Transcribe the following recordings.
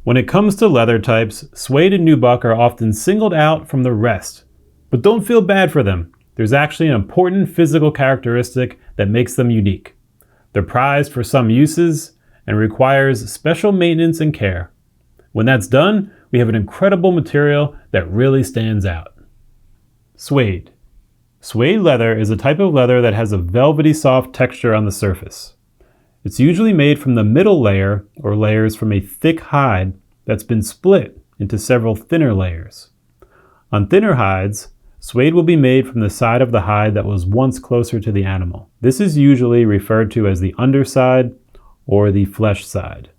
When it comes to leather types, suede and nubuck are often singled out from the rest. But don't feel bad for them. There's actually an important physical characteristic that makes them unique. They're prized for some uses and requires special maintenance and care. When that's done, we have an incredible material that really stands out. Suede. Suede leather is a type of leather that has a velvety soft texture on the surface. It's usually made from the middle layer or layers from a thick hide that's been split into several thinner layers. On thinner hides, suede will be made from the side of the hide that was once closer to the animal. This is usually referred to as the underside or the flesh side.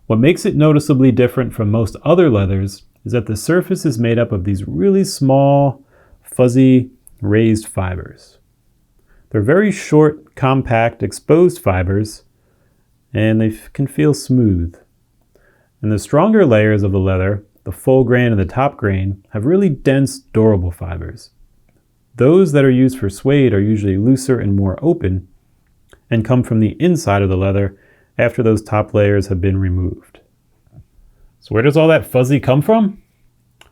What makes it noticeably different from most other leathers is that the surface is made up of these really small, fuzzy, raised fibers. They're very short, compact, exposed fibers, and they can feel smooth. And the stronger layers of the leather, the full grain and the top grain, have really dense, durable fibers. Those that are used for suede are usually looser and more open, and come from the inside of the leather after those top layers have been removed. So where does all that fuzzy come from?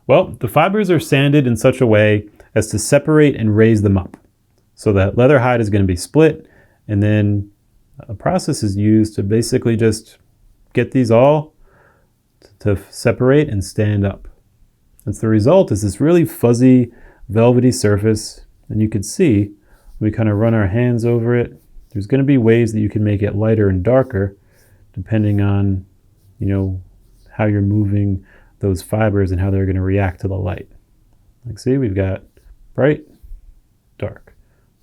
Well, the fibers are sanded in such a way as to separate and raise them up. So that leather hide is going to be split, and then a process is used to basically just get these all to separate and stand up. And so the result is this really fuzzy, velvety surface, and you can see, we kind of run our hands over it. There's going to be ways that you can make it lighter and darker, depending on, how you're moving those fibers and how they're going to react to the light. Like, see, we've got bright, dark,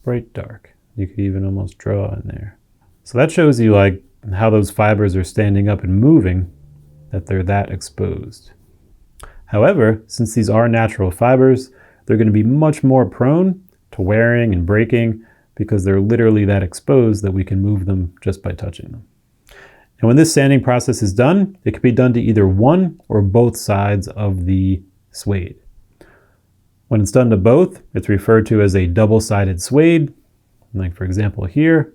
bright, dark. You could even almost draw in there. So that shows you like how those fibers are standing up and moving, that they're that exposed. However, since these are natural fibers, they're going to be much more prone to wearing and breaking because they're literally that exposed that we can move them just by touching them. And when this sanding process is done, it can be done to either one or both sides of the suede. When it's done to both, it's referred to as a double-sided suede, like for example here.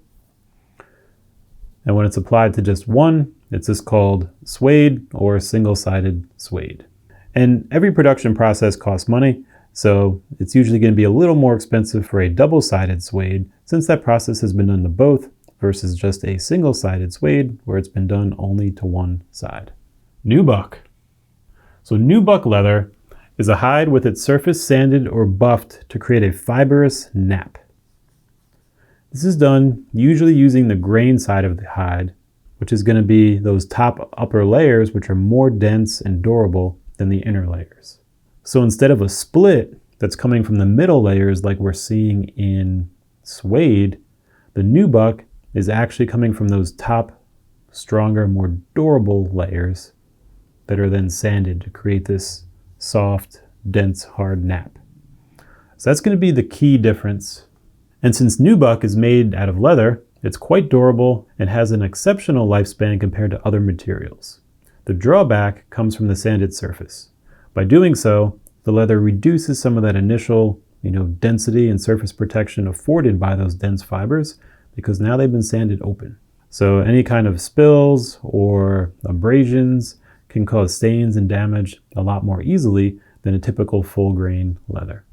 And when it's applied to just one, it's just called suede or single-sided suede. And every production process costs money, so it's usually going to be a little more expensive for a double-sided suede since that process has been done to both versus just a single-sided suede where it's been done only to one side. Nubuck. So nubuck leather is a hide with its surface sanded or buffed to create a fibrous nap. This is done usually using the grain side of the hide, which is going to be those top upper layers which are more dense and durable than the inner layers. So instead of a split that's coming from the middle layers like we're seeing in suede, the nubuck is actually coming from those top, stronger, more durable layers that are then sanded to create this soft, dense, hard nap. So that's going to be the key difference. And since nubuck is made out of leather, it's quite durable and has an exceptional lifespan compared to other materials. The drawback comes from the sanded surface. By doing so, the leather reduces some of that initial, density and surface protection afforded by those dense fibers because now they've been sanded open. So any kind of spills or abrasions can cause stains and damage a lot more easily than a typical full grain leather.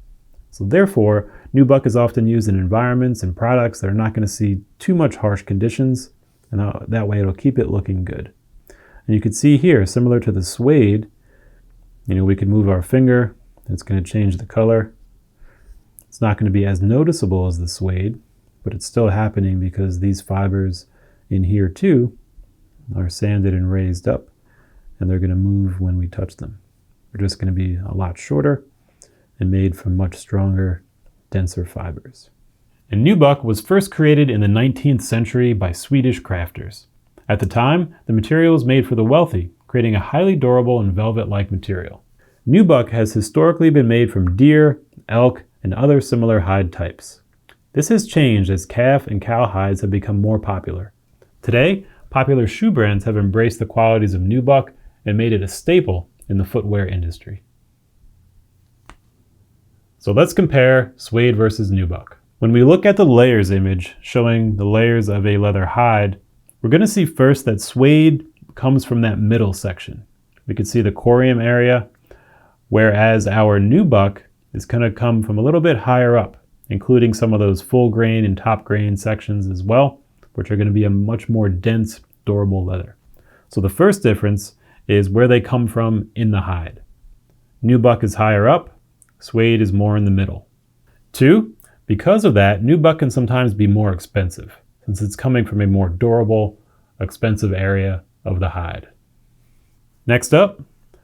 So therefore, nubuck is often used in environments and products that are not going to see too much harsh conditions, and that way it'll keep it looking good. And you can see here, similar to the suede, we could move our finger, it's going to change the color. It's not going to be as noticeable as the suede, but it's still happening because these fibers in here too are sanded and raised up, and they're going to move when we touch them. They're just going to be a lot shorter and made from much stronger, denser fibers. And nubuck was first created in the 19th century by Swedish crafters. At the time, the material was made for the wealthy, creating a highly durable and velvet-like material. Nubuck has historically been made from deer, elk, and other similar hide types. This has changed as calf and cow hides have become more popular. Today, popular shoe brands have embraced the qualities of nubuck and made it a staple in the footwear industry. So let's compare suede versus nubuck. When we look at the layers image showing the layers of a leather hide, we're going to see first that suede comes from that middle section. We can see the corium area, whereas our Nubuck is going to come from a little bit higher up, including some of those full grain and top grain sections as well, which are going to be a much more dense, durable leather. So the first difference is where they come from in the hide. Nubuck is higher up, suede is more in the middle. 2, because of that, Nubuck can sometimes be more expensive, since it's coming from a more durable, expensive area of the hide. Next up,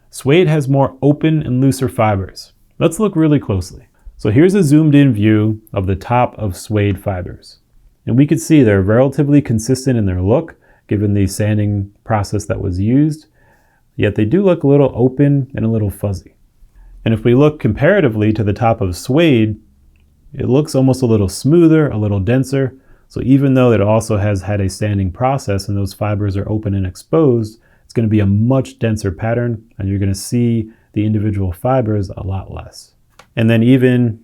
suede has more open and looser fibers. Let's look really closely. So here's a zoomed in view of the top of suede fibers. And we can see they're relatively consistent in their look, given the sanding process that was used, yet they do look a little open and a little fuzzy. And if we look comparatively to the top of suede, it looks almost a little smoother, a little denser. So even though it also has had a sanding process and those fibers are open and exposed, it's going to be a much denser pattern, and you're going to see the individual fibers a lot less. And then even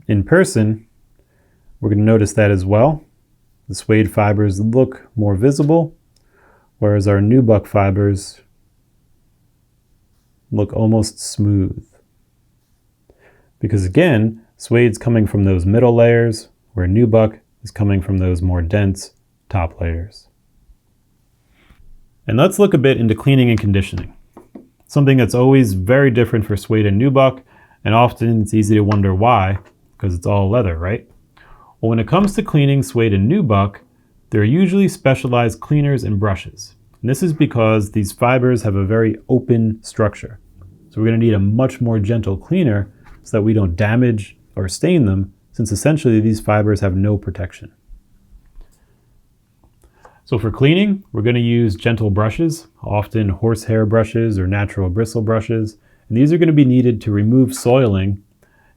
in person, we're going to notice that as well. The suede fibers look more visible, whereas our Nubuck fibers look almost smooth. Because again, suede's coming from those middle layers, where Nubuck is coming from those more dense top layers. And let's look a bit into cleaning and conditioning. Something that's always very different for suede and Nubuck, and often it's easy to wonder why, because it's all leather, right? Well, when it comes to cleaning suede and Nubuck, there are usually specialized cleaners and brushes. And this is because these fibers have a very open structure. So we're going to need a much more gentle cleaner so that we don't damage or stain them, since essentially these fibers have no protection. So for cleaning, we're going to use gentle brushes, often horsehair brushes or natural bristle brushes. And these are going to be needed to remove soiling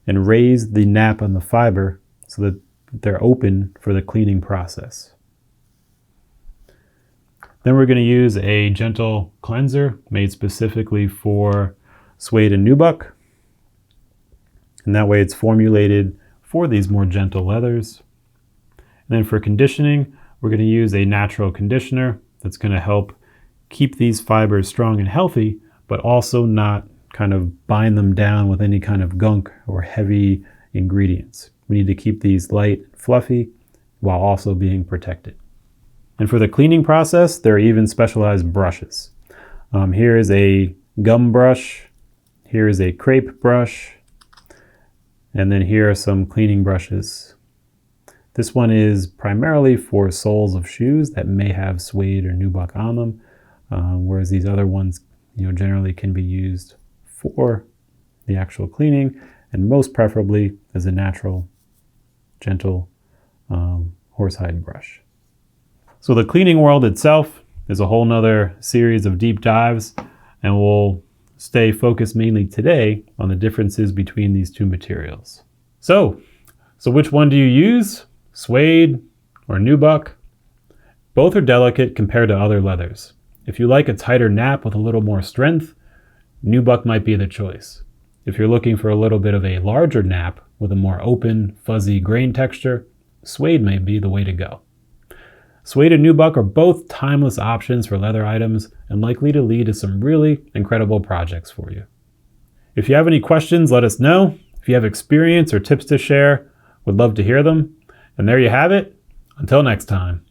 and raise the nap on the fiber so that they're open for the cleaning process. Then we're going to use a gentle cleanser made specifically for suede and Nubuck. And that way it's formulated for these more gentle leathers. And then for conditioning, we're going to use a natural conditioner that's going to help keep these fibers strong and healthy, but also not kind of bind them down with any kind of gunk or heavy ingredients. We need to keep these light and fluffy while also being protected. And for the cleaning process, there are even specialized brushes. Here is a gum brush, here is a crepe brush, and then here are some cleaning brushes. This one is primarily for soles of shoes that may have suede or Nubuck on them, whereas these other ones, generally can be used for the actual cleaning, and most preferably as a natural, gentle horsehide brush. So the cleaning world itself is a whole nother series of deep dives, and we'll stay focused mainly today on the differences between these two materials. So which one do you use? Suede or Nubuck? Both are delicate compared to other leathers. If you like a tighter nap with a little more strength, Nubuck might be the choice. If you're looking for a little bit of a larger nap with a more open, fuzzy grain texture, suede may be the way to go. Suede and Nubuck are both timeless options for leather items and likely to lead to some really incredible projects for you. If you have any questions, let us know. If you have experience or tips to share, we'd love to hear them. And there you have it. Until next time.